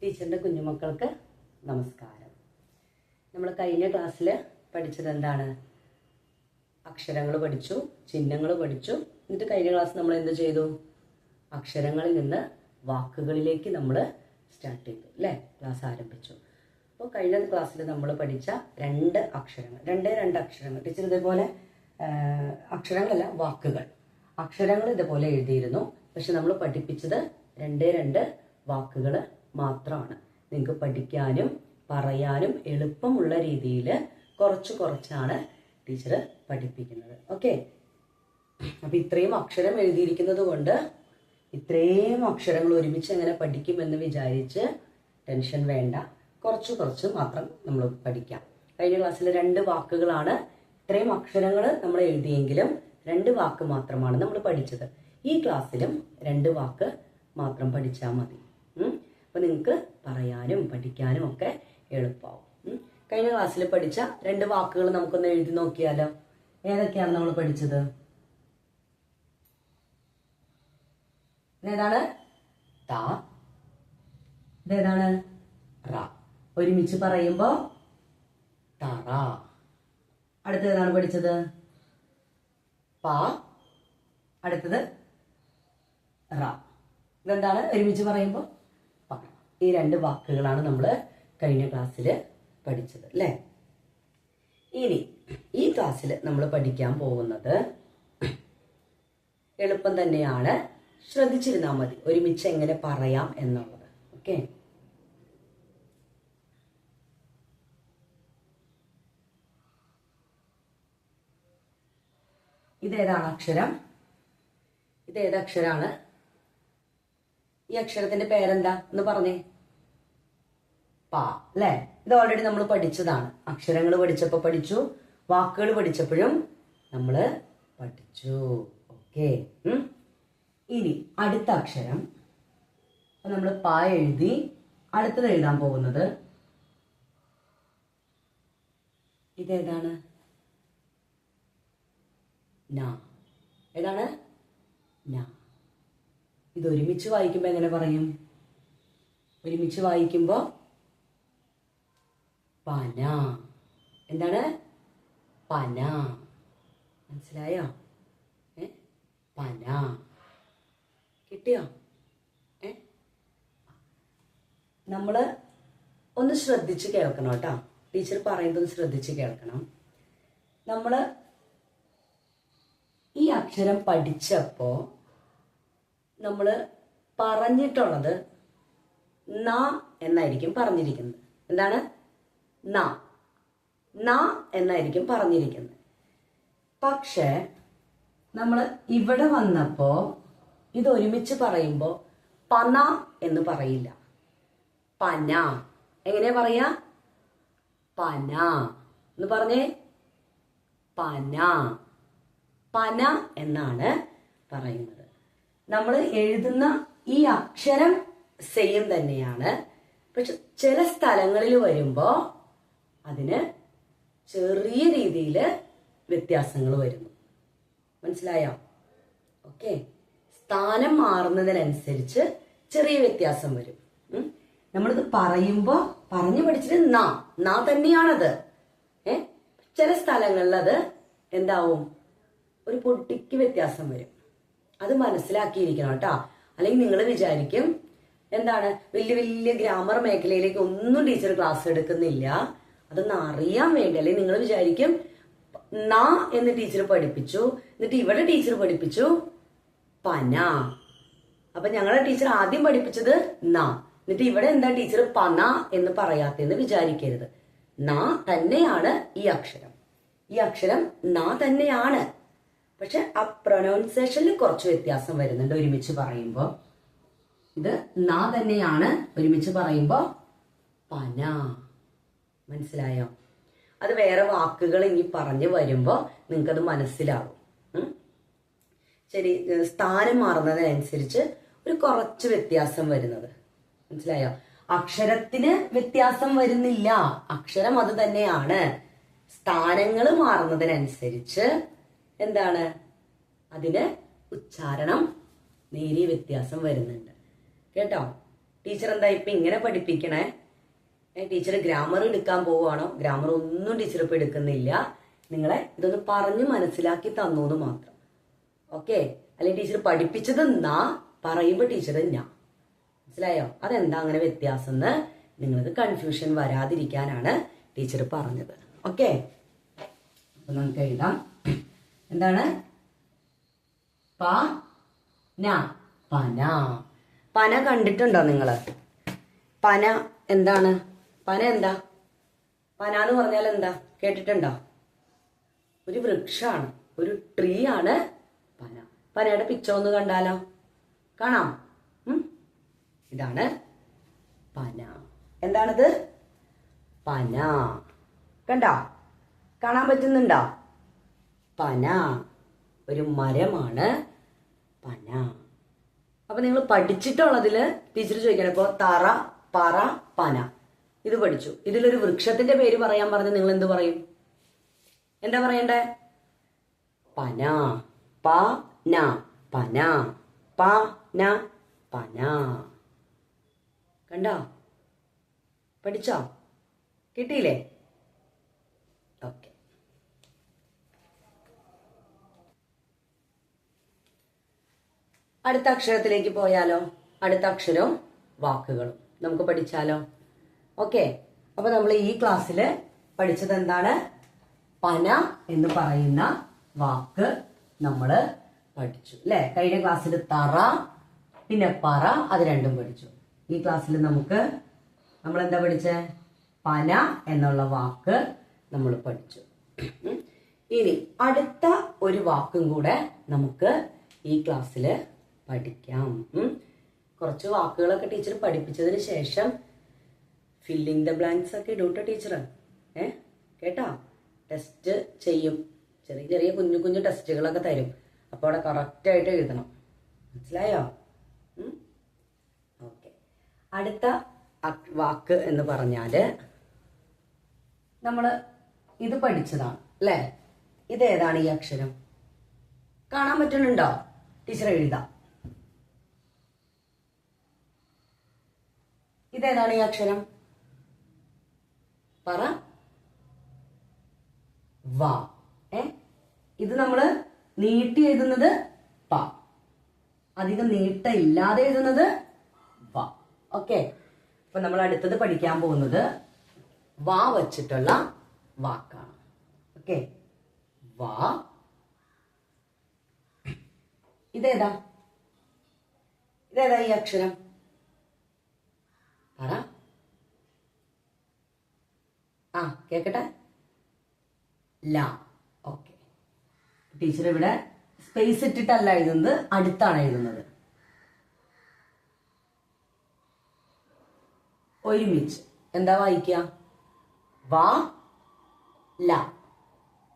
ടീച്ചറിൻ്റെ കുഞ്ഞുമക്കൾക്ക് നമസ്കാരം. നമ്മൾ കഴിഞ്ഞ ക്ലാസ്സിൽ പഠിച്ചത് എന്താണ്? അക്ഷരങ്ങൾ പഠിച്ചു, ചിഹ്നങ്ങൾ പഠിച്ചു. എന്നിട്ട് കഴിഞ്ഞ ക്ലാസ് നമ്മൾ എന്ത് ചെയ്തു? അക്ഷരങ്ങളിൽ നിന്ന് വാക്കുകളിലേക്ക് നമ്മൾ സ്റ്റാർട്ട് ചെയ്തു അല്ലേ? ക്ലാസ് ആരംഭിച്ചു. അപ്പോൾ കഴിഞ്ഞ ക്ലാസ്സിൽ നമ്മൾ പഠിച്ച രണ്ട് അക്ഷരങ്ങൾ ടീച്ചർ ഇതേപോലെ അക്ഷരങ്ങളല്ല, വാക്കുകൾ. അക്ഷരങ്ങൾ ഇതുപോലെ എഴുതിയിരുന്നു. പക്ഷെ നമ്മൾ പഠിപ്പിച്ചത് രണ്ട് വാക്കുകൾ മാത്രമാണ്. നിങ്ങൾക്ക് പഠിക്കാനും പറയാനും എളുപ്പമുള്ള രീതിയിൽ കുറച്ചാണ് ടീച്ചർ പഠിപ്പിക്കുന്നത്. ഓക്കെ, അപ്പം ഇത്രയും അക്ഷരം എഴുതിയിരിക്കുന്നത് കൊണ്ട് ഇത്രയും അക്ഷരങ്ങൾ ഒരുമിച്ച് എങ്ങനെ പഠിക്കുമെന്ന് വിചാരിച്ച് ടെൻഷൻ വേണ്ട. കുറച്ച് മാത്രം നമ്മൾ പഠിക്കാം. കഴിഞ്ഞ ക്ലാസ്സിൽ 2 വാക്കുകളാണ്. ഇത്രയും അക്ഷരങ്ങൾ നമ്മൾ എഴുതിയെങ്കിലും 2 വാക്ക് മാത്രമാണ് നമ്മൾ പഠിച്ചത്. ഈ ക്ലാസ്സിലും 2 വാക്ക് മാത്രം പഠിച്ചാൽ മതി. അപ്പം നിങ്ങൾക്ക് പറയാനും പഠിക്കാനും ഒക്കെ എളുപ്പമാവും. കഴിഞ്ഞ ക്ലാസ്സിൽ പഠിച്ച 2 വാക്കുകൾ നമുക്കൊന്ന് എഴുതി നോക്കിയാലോ? ഏതൊക്കെയാണ് നമ്മൾ പഠിച്ചത്? ഇതേതാണ്? ത. ഇതേതാണ്? റ. ഒരുമിച്ച് പറയുമ്പോ തറ. അടുത്തതാണ് പഠിച്ചത്? പ. അടുത്തത് റ. ഇതെന്താണ്? ഒരുമിച്ച് പറയുമ്പോൾ പറ. ഈ 2 വാക്കുകളാണ് നമ്മൾ കഴിഞ്ഞ ക്ലാസ്സിൽ പഠിച്ചത് അല്ലേ? ഇനി ഈ ക്ലാസ്സിൽ നമ്മൾ പഠിക്കാൻ പോകുന്നത് എളുപ്പം തന്നെയാണ്. ശ്രദ്ധിച്ചിരുന്നാൽ മതി ഒരുമിച്ച് എങ്ങനെ പറയാം എന്നുള്ളത്. ഓക്കെ, ഇതേതാണ് അക്ഷരം? ഇതേത് അക്ഷരാണ്? ഈ അക്ഷരത്തിന്റെ പേരെന്താ എന്ന് പറഞ്ഞേ? പ അല്ലേ? ഇത് ഓൾറെഡി നമ്മൾ പഠിച്ചതാണ്. അക്ഷരങ്ങൾ പഠിച്ചപ്പോൾ പഠിച്ചു, വാക്കുകൾ പഠിച്ചപ്പോഴും നമ്മൾ പഠിച്ചു. ഓക്കെ, ഇനി അടുത്ത അക്ഷരം. അപ്പൊ നമ്മൾ പ എഴുതി. അടുത്തത് എഴുതാൻ പോകുന്നത് ഇതേതാണ്? ന. ഏതാണ്? ന. ഇത് ഒരുമിച്ച് വായിക്കുമ്പോ എങ്ങനെ പറയും? ഒരുമിച്ച് വായിക്കുമ്പോ പന. എന്താണ്? പന. മനസ്സിലായോ? പന. കിട്ടിയോ? നമ്മള് ഒന്ന് ശ്രദ്ധിച്ച് കേൾക്കണം കേട്ടോ. ടീച്ചർ പറയുന്നത് ശ്രദ്ധിച്ച് കേൾക്കണം. നമ്മള് ഈ അക്ഷരം പഠിച്ചപ്പോ നമ്മൾ പറഞ്ഞിട്ടുള്ളത് ന എന്നായിരിക്കും പറഞ്ഞിരിക്കുന്നത്. എന്താണ്? ന എന്നായിരിക്കും പറഞ്ഞിരിക്കുന്നത്. പക്ഷെ നമ്മൾ ഇവിടെ വന്നപ്പോ ഇത് ഒരുമിച്ച് പറയുമ്പോ പന എന്ന് പറയില്ല, പന. എങ്ങനെയാ പറയാ? പന എന്ന് പറഞ്ഞേ. പന. പന എന്നാണ് പറയുന്നത്. നമ്മൾ എഴുതുന്ന ഈ അക്ഷരം സെയിം തന്നെയാണ്. പക്ഷെ ചില സ്ഥലങ്ങളിൽ വരുമ്പോ അതിന് ചെറിയ രീതിയിൽ വ്യത്യാസങ്ങൾ വരുന്നു. മനസ്സിലായോ? ഓക്കെ, സ്ഥാനം മാറുന്നതിനനുസരിച്ച് ചെറിയ വ്യത്യാസം വരും. നമ്മളിത് പറയുമ്പോ പറഞ്ഞു പഠിച്ചിട്ട് ന തന്നെയാണത്. ചില സ്ഥലങ്ങളിൽ അത് എന്താവും? ഒരു പൊട്ടിക്ക് വ്യത്യാസം വരും. അത് മനസ്സിലാക്കിയിരിക്കണം കേട്ടോ. അല്ലെങ്കിൽ നിങ്ങൾ വിചാരിക്കും എന്താണ് വലിയ ഗ്രാമർ മേഖലയിലേക്ക് ഒന്നും ടീച്ചർ ക്ലാസ് എടുക്കുന്നില്ല, അതൊന്നും അറിയാൻ വേണ്ടി. അല്ലെങ്കിൽ നിങ്ങൾ വിചാരിക്കും ന എന്ന് ടീച്ചർ പഠിപ്പിച്ചു, എന്നിട്ട് ഇവിടെ ടീച്ചർ പഠിപ്പിച്ചു പന. അപ്പൊ ഞങ്ങളെ ടീച്ചർ ആദ്യം പഠിപ്പിച്ചത് ന, എന്നിട്ട് ഇവിടെ എന്താ ടീച്ചർ പന എന്ന് പറയാത്തെന്ന് വിചാരിക്കരുത്. ന തന്നെയാണ് ഈ അക്ഷരം. ഈ അക്ഷരം ന തന്നെയാണ്. പക്ഷെ ആ പ്രൊനൗൺസിയേഷനിൽ കുറച്ച് വ്യത്യാസം വരുന്നുണ്ട്. ഒരുമിച്ച് പറയുമ്പോ ഇത് ന തന്നെയാണ്, ഒരുമിച്ച് പറയുമ്പോ പന. മനസ്സിലായോ? അത് വേറെ വാക്കുകൾ ഇനി പറഞ്ഞു വരുമ്പോ നിങ്ങൾക്കത് മനസ്സിലാവും. ശരി, സ്ഥാനം മാറുന്നതിനനുസരിച്ച് ഒരു കുറച്ച് വ്യത്യാസം വരുന്നത്. മനസ്സിലായോ? അക്ഷരത്തിന് വ്യത്യാസം വരുന്നില്ല, അക്ഷരം അത് തന്നെയാണ്. സ്ഥാനങ്ങൾ മാറുന്നതിനനുസരിച്ച് എന്താണ്? അതിന് ഉച്ചാരണം നേരിയ വ്യത്യാസം വരുന്നുണ്ട് കേട്ടോ. ടീച്ചർ എന്താ ഇപ്പൊ ഇങ്ങനെ പഠിപ്പിക്കണേ? ടീച്ചർ ഗ്രാമർ എടുക്കാൻ പോവുകയാണോ? ഗ്രാമർ ഒന്നും ടീച്ചർ ഇപ്പൊ എടുക്കുന്നില്ല. നിങ്ങളെ ഇതൊന്ന് പറഞ്ഞ് മനസ്സിലാക്കി തന്നു എന്ന് മാത്രം. ഓക്കെ? അല്ലെങ്കിൽ ടീച്ചർ പഠിപ്പിച്ചത് എന്നാ, പറയുമ്പോ ടീച്ചർ ഞാ. മനസ്സിലായോ? അതെന്താ അങ്ങനെ വ്യത്യാസം എന്ന് നിങ്ങൾക്ക് കൺഫ്യൂഷൻ വരാതിരിക്കാനാണ് ടീച്ചർ പറഞ്ഞത്. ഓക്കെ? അപ്പൊ നമുക്ക് എഴുതാം. എന്താണ്? പന. പന. പന കണ്ടിട്ടുണ്ടോ നിങ്ങള്? പന എന്താണ്? പന എന്താ? പന എന്ന് പറഞ്ഞാൽ എന്താ? കേട്ടിട്ടുണ്ടോ? ഒരു വൃക്ഷമാണ്, ഒരു ട്രീ ആണ് പന. പനയുടെ പിക്ചർ ഒന്ന് കണ്ടാലോ? കാണാം. ഇതാണ് പന. എന്താണിത്? പന. കണ്ടോ? കാണാൻ പറ്റുന്നുണ്ടോ? പന ഒരു മരമാണ് പന. അപ്പൊ നിങ്ങൾ പഠിച്ചിട്ടുള്ളതില് ടീച്ചർ ചോദിക്കണം. ഇപ്പൊ തറ, പറ, പന ഇത് പഠിച്ചു. ഇതിലൊരു വൃക്ഷത്തിന്റെ പേര് പറയാൻ പറഞ്ഞ് നിങ്ങൾ എന്ത് പറയും? എന്താ പറയണ്ടേ? പന. പന. പന. പന. പന. കണ്ടോ? പഠിച്ചോ? കിട്ടിയില്ലേ? ഓക്കെ. അടുത്ത അക്ഷരത്തിലേക്ക് പോയാലോ? അടുത്ത അക്ഷരവും വാക്കുകളും നമുക്ക് പഠിച്ചാലോ? ഓക്കെ. അപ്പൊ നമ്മൾ ഈ ക്ലാസ്സിൽ പഠിച്ചത് എന്താണ്? പന എന്ന് പറയുന്ന വാക്ക് നമ്മൾ പഠിച്ചു അല്ലെ? കഴിഞ്ഞ ക്ലാസ്സിൽ തറ പിന്നെ പറ അത് രണ്ടും പഠിച്ചു. ഈ ക്ലാസ്സിൽ നമ്മൾ എന്താ പഠിച്ചേ? പന എന്നുള്ള വാക്ക് നമ്മൾ പഠിച്ചു. ഇനി അടുത്ത ഒരു വാക്കും കൂടെ നമുക്ക് ഈ ക്ലാസ്സിൽ പഠിക്കാം. കുറച്ച് വാക്കുകളൊക്കെ ടീച്ചർ പഠിപ്പിച്ചതിന് ശേഷം ഫില്ലിംഗ് ദ ബ്ലാങ്ക്സ് ഒക്കെ ഇടൂട്ടോ ടീച്ചർ. കേട്ടോ? ടെസ്റ്റ് ചെയ്യും. ചെറിയ ചെറിയ കുഞ്ഞു കുഞ്ഞു ടെസ്റ്റുകളൊക്കെ തരും. അപ്പോൾ അവിടെ കറക്റ്റായിട്ട് എഴുതണം. മനസ്സിലായോ? ഓക്കെ. അടുത്ത വാക്ക് എന്ന് പറഞ്ഞാല് നമ്മൾ ഇത് പഠിച്ചതാണ് അല്ലേ? ഇതേതാണ് ഈ അക്ഷരം? കാണാൻ പറ്റുന്നുണ്ടോ? ടീച്ചർ എഴുതാം. ഇതേതാണ് ഈ അക്ഷരം? പറ. വ. ഇത് നമ്മള് നീട്ടി എഴുതുന്നത് പ, അധികം നീട്ട ഇല്ലാതെ എഴുതുന്നത് വ. ഓക്കെ. അപ്പൊ നമ്മൾ അടുത്തത് പഠിക്കാൻ പോകുന്നത് വ വച്ചിട്ടുള്ള വാക്കാണ്. ഓക്കെ. വ. ഇതേതാ ഈ അക്ഷരം? പറ. കേക്കട്ടെ. ല. ഓക്കെ. ടീച്ചർ ഇവിടെ സ്പേസ് ഇട്ടിട്ടല്ല എഴുതുന്നത്, അടുത്താണ് എഴുതുന്നത്. ഒരുമിച്ച് എന്താ വായിക്കുക? വ ല.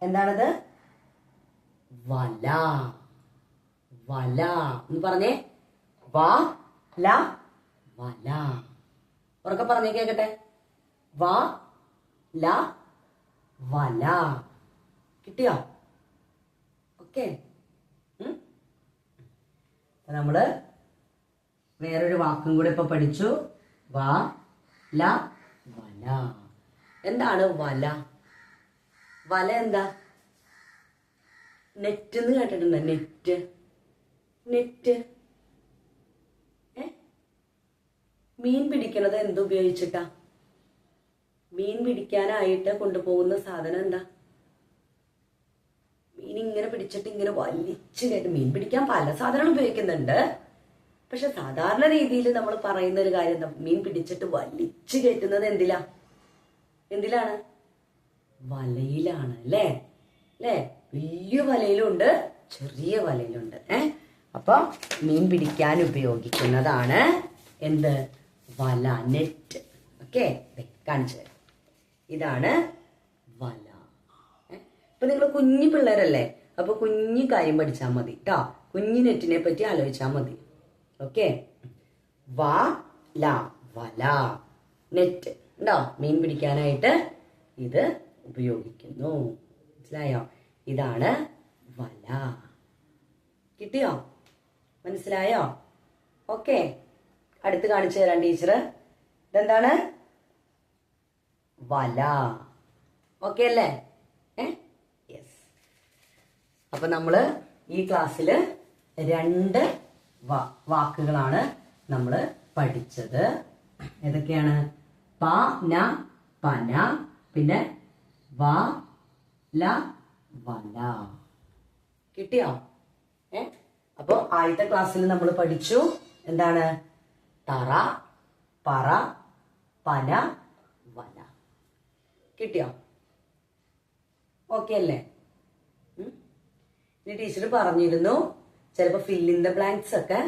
എന്താണത്? വല. വല എന്ന് പറഞ്ഞേ. വ ല വല. ഉറക്കെ പറഞ്ഞേ കേക്കട്ടെ. വ ല വല. കിട്ടിയോ? ഓക്കെ. നമ്മള് വേറൊരു വാക്കും കൂടെ ഇപ്പൊ പഠിച്ചു. വ ല വല. എന്താണ് വല? വല എന്താ? നെറ്റ് എന്ന് കേട്ടിട്ടുണ്ടോ? നെറ്റ്. നെറ്റ്. മീൻ പിടിക്കണത് എന്തുപയോഗിച്ചിട്ടാ? മീൻ പിടിക്കാനായിട്ട് കൊണ്ടുപോകുന്ന സാധനം എന്താ? മീൻ ഇങ്ങനെ പിടിച്ചിട്ട് ഇങ്ങനെ വലിച്ചു കയറ്റും. മീൻ പിടിക്കാൻ പല സാധനങ്ങൾ ഉപയോഗിക്കുന്നുണ്ട്. പക്ഷെ സാധാരണ രീതിയിൽ നമ്മൾ പറയുന്ന ഒരു കാര്യം എന്താ? മീൻ പിടിച്ചിട്ട് വലിച്ചു കയറ്റുന്നത് എന്തിലാണ്? വലയിലാണ്. അല്ലേ? വലിയ വലയിലുണ്ട്, ചെറിയ വലയിലുണ്ട്. അപ്പൊ മീൻ പിടിക്കാൻ ഉപയോഗിക്കുന്നതാണ് എന്ത്? വല. നെറ്റ്. ഓക്കെ. കാണിച്ചു തരാം. ഇതാണ് വല. ഇപ്പൊ നിങ്ങൾ കുഞ്ഞു പിള്ളേരല്ലേ? അപ്പൊ കുഞ്ഞു കാര്യം പഠിച്ചാൽ മതി കേട്ടോ. കുഞ്ഞു നെറ്റിനെ പറ്റി ആലോചിച്ചാൽ മതി. ഓക്കെ. വല. വല. നെറ്റ് ഉണ്ടോ? മീൻ പിടിക്കാനായിട്ട് ഇത് ഉപയോഗിക്കുന്നു. മനസ്സിലായോ? ഇതാണ് വല. കിട്ടിയോ? മനസ്സിലായോ? ഓക്കെ. അടുത്ത് കാണിച്ചു തരാം ടീച്ചർ. ഇതെന്താണ്? വല. ഓക്കെ അല്ലേ? യെസ്. അപ്പൊ നമ്മള് ഈ ക്ലാസ്സില് 2 വാക്കുകളാണ് നമ്മൾ പഠിച്ചത്. ഏതൊക്കെയാണ്? പ ന പന, പിന്നെ വ ല വല. കിട്ടിയോ? അപ്പൊ ആദ്യത്തെ ക്ലാസ്സിൽ നമ്മൾ പഠിച്ചു എന്താണ്? തറ, പറ, പന, വല. കിട്ടിയോ? ഓക്കെ അല്ലേ? ഇനി ടീച്ചർ പറഞ്ഞിരുന്നു ചിലപ്പോ ഫിൽ ഇൻ ദ ബ്ലാങ്ക്സ് ഒക്കെ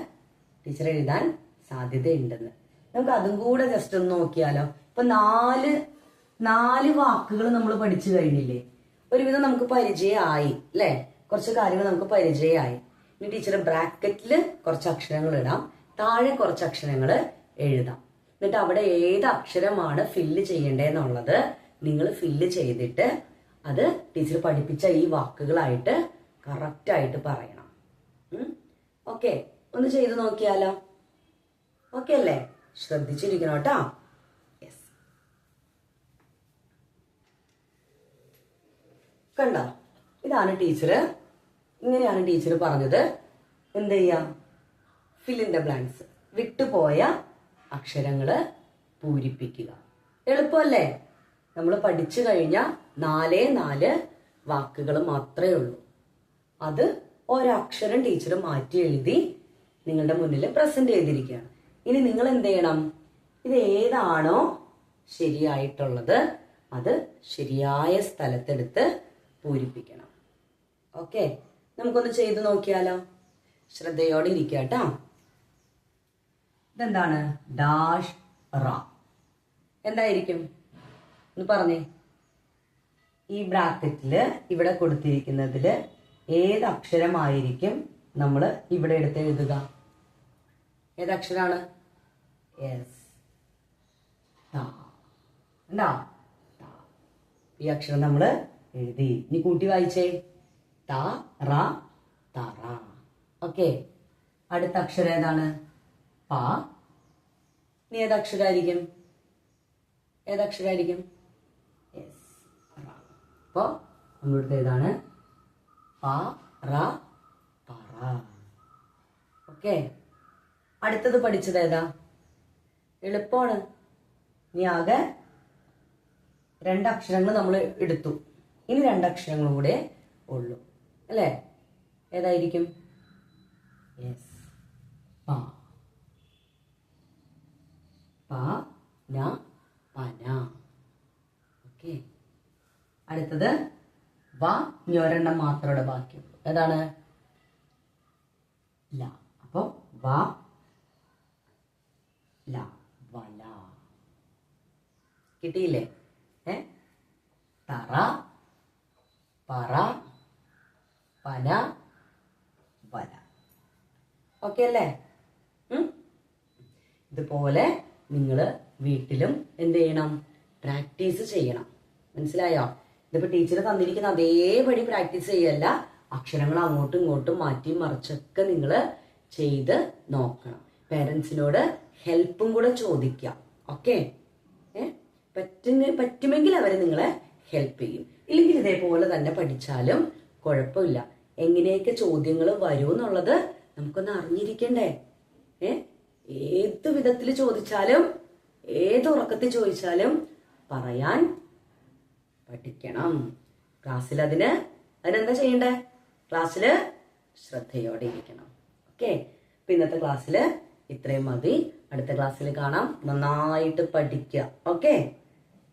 ടീച്ചർ എഴുതാൻ സാധ്യതയുണ്ടെന്ന്. നമുക്ക് അതും കൂടെ ജസ്റ്റ് ഒന്ന് നോക്കിയാലോ. ഇപ്പൊ 4 വാക്കുകൾ നമ്മൾ പഠിച്ചു കഴിഞ്ഞില്ലേ? ഒരുവിധം നമുക്ക് പരിചയമായി അല്ലെ? കുറച്ച് കാര്യങ്ങൾ നമുക്ക് പരിചയമായി. ഇനി ടീച്ചർ ബ്രാക്കറ്റിൽ കുറച്ച് അക്ഷരങ്ങൾ ഇടാം, താഴെ കുറച്ച് അക്ഷരങ്ങൾ എഴുതാം. എന്നിട്ട് അവിടെ ഏത് അക്ഷരമാണ് ഫില്ല് ചെയ്യേണ്ടതെന്നുള്ളത് നിങ്ങൾ ഫില്ല് ചെയ്തിട്ട് അത് ടീച്ചർ പഠിപ്പിച്ച ഈ വാക്കുകളായിട്ട് കറക്റ്റായിട്ട് പറയണം. ഓക്കെ, ഒന്ന് ചെയ്ത് നോക്കിയാലോ? ഓക്കെ അല്ലേ? ശ്രദ്ധിച്ചിരിക്കണം കേട്ടോ. യെസ്. കണ്ടോ? ഇതാണ് ടീച്ചർ, ഇങ്ങനെയാണ് ടീച്ചർ പറഞ്ഞത്. എന്ത് ചെയ്യാം? ഫിൽ ഇൻ ദ ബ്ലാങ്ക്സ്, വിട്ടുപോയ അക്ഷരങ്ങള് പൂരിപ്പിക്കുക. എളുപ്പമല്ലേ? നമ്മൾ പഠിച്ചു കഴിഞ്ഞ 4 വാക്കുകൾ മാത്രമേ ഉള്ളൂ. അത് ഒരക്ഷരം ടീച്ചർ മാറ്റി എഴുതി നിങ്ങളുടെ മുന്നിൽ പ്രസന്റ് ചെയ്തിരിക്കുകയാണ്. ഇനി നിങ്ങൾ എന്ത് ചെയ്യണം? ഇത് ഏതാണോ ശരിയായിട്ടുള്ളത് അത് ശരിയായ സ്ഥലത്തെടുത്ത് പൂരിപ്പിക്കണം. ഓക്കെ, നമുക്കൊന്ന് ചെയ്തു നോക്കിയാലോ? ശ്രദ്ധയോടെ ഇരിക്കുക കേട്ടോ. ഇതെന്താണ്? ഡാഷ് റ. എന്തായിരിക്കും ഒന്ന് പറഞ്ഞേ. ഈ ബ്രാക്കറ്റില് ഇവിടെ കൊടുത്തിരിക്കുന്നതില് ഏത് അക്ഷരമായിരിക്കും നമ്മൾ ഇവിടെ എടുത്ത് എഴുതുക? ഏതക്ഷരാണ്? യെസ്, എന്താ? ഈ അക്ഷരം നമ്മൾ എഴുതി. ഇനി കൂട്ടി വായിച്ചേ. ത റ തറ. ഓക്കെ, അടുത്ത അക്ഷരം ഏതാണ്? പ. ഇനി ഏതക്ഷരായിരിക്കും? യെസ്, റ. അപ്പോ നമ്മളിവിടുത്തെ ഏതാണ്? പ റ പറ. ഓക്കെ, അടുത്തത് പഠിച്ചത് ഏതാ? എളുപ്പമാണ്. ഇനി ആകെ 2 അക്ഷരങ്ങൾ നമ്മൾ എടുത്തു. ഇനി 2 അക്ഷരങ്ങളും കൂടെ ഉള്ളൂ അല്ലേ? ഏതായിരിക്കും? യെസ്, പ. പ ന പന. ഓക്കെ, അടുത്തത് വ. ഇനി ഒരെണ്ണം മാത്രമേ ബാക്കിയുള്ളൂ. ഏതാണ്? ല. അപ്പൊ വ ല വല. കിട്ടിയില്ലേ? തറ, പറ, പന, വല. ഓക്കെ അല്ലേ? ഇതുപോലെ നിങ്ങൾ വീട്ടിലും എന്ത് ചെയ്യണം? പ്രാക്ടീസ് ചെയ്യണം. മനസ്സിലായോ? ഇതിപ്പോ ടീച്ചർ തന്നിരിക്കുന്ന അതേപടി പ്രാക്ടീസ് ചെയ്യല്ല, അക്ഷരങ്ങൾ അങ്ങോട്ടും ഇങ്ങോട്ടും മാറ്റി മറിച്ചൊക്കെ നിങ്ങൾ ചെയ്ത് നോക്കണം. പേരൻസിനോട് ഹെൽപ്പും കൂടെ ചോദിക്കാം. ഓക്കെ, പറ്റുമെങ്കിൽ അവരെ നിങ്ങളെ ഹെൽപ്പ് ചെയ്യും. ഇല്ലെങ്കിൽ ഇതേപോലെ തന്നെ പഠിച്ചാലും കുഴപ്പമില്ല. എങ്ങനെയൊക്കെ ചോദ്യങ്ങൾ വരും എന്നുള്ളത് നമുക്കൊന്ന് അറിഞ്ഞിരിക്കണ്ടേ? ഏത് വിധത്തിൽ ചോദിച്ചാലും ഏത് ഉറക്കത്തിൽ ചോദിച്ചാലും പറയാൻ പഠിക്കണം. ക്ലാസ്സിൽ അതിനെന്താ ചെയ്യണ്ടേ? ക്ലാസ്സിൽ ശ്രദ്ധയോടെ ഇരിക്കണം. ഓക്കെ, അപ്പൊ ഇന്നത്തെ ക്ലാസ്സിൽ ഇത്രയും മതി. അടുത്ത ക്ലാസ്സിൽ കാണാം. നന്നായിട്ട് പഠിക്കുക. ഓക്കെ,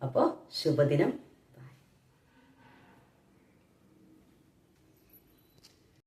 അപ്പോ ശുഭദിനം.